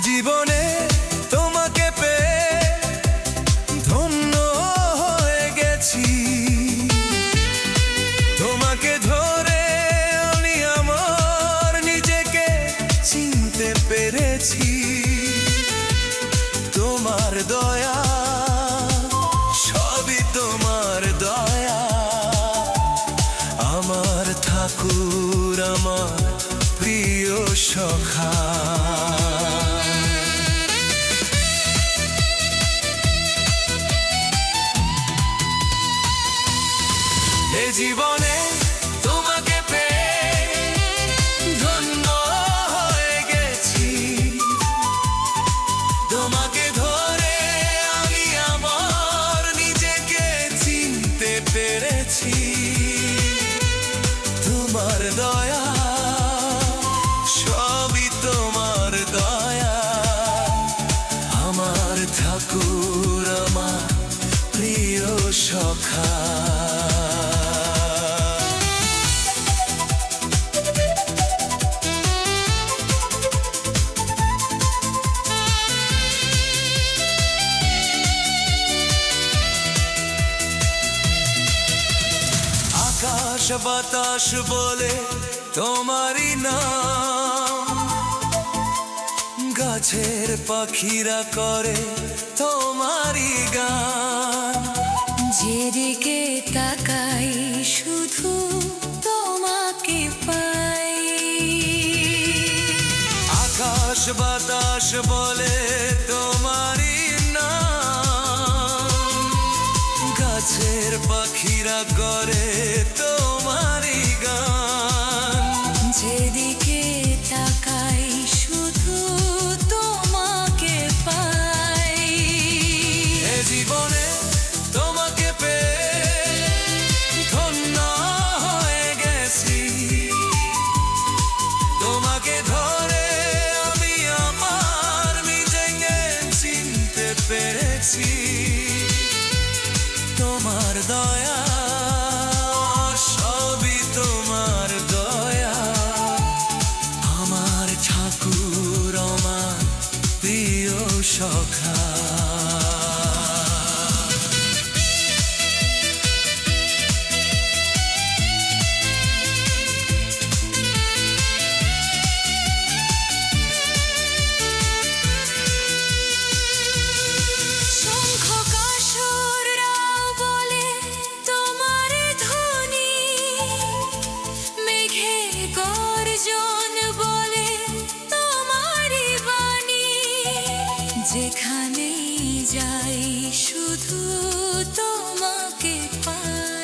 জীবনে তোমাকে পেয়ে ধন্য হয়ে গেছি, তোমাকে ধরে আমি আমার নিজেকে চিনতে পেরেছি। তোমার দয়া, সবই তোমার দয়া, আমার ঠাকুর, আমার প্রিয় সখা। জীবনে তোমাকে পেয়ে ধন্য হয়ে গেছি, তোমাকে ধরে আমি আমার নিজেকে চিনতে পেরেছি। তোমার দয়া, সবই তোমার দয়া, আমার ঠাকুর, আমার প্রিয় সখা। আকাশ বাতাস বলে তোমারই নাম, গাছের পাখিরা করে তোমারই গান। যেদিকে তাকাই শুধু তোমাকে পাই। আকাশ বাতাস বলে তোমারই নাম, গাছের পাখিরা করে তোমারই গান। যেদিকে তাকাই শুধু তোমাকে পাই। এ জীবনে তোমাকে পেয়ে ধন্য হয়ে গেছি, তোমাকে ধরে আমি আমার নিজেকে চিনতে পেরেছি। তোমার দয়া, সবই তোমার দয়া, আমার ঠাকুর, আমার প্রিয় সখা। যেখানেই যাই শুধু তোমাকে পাই।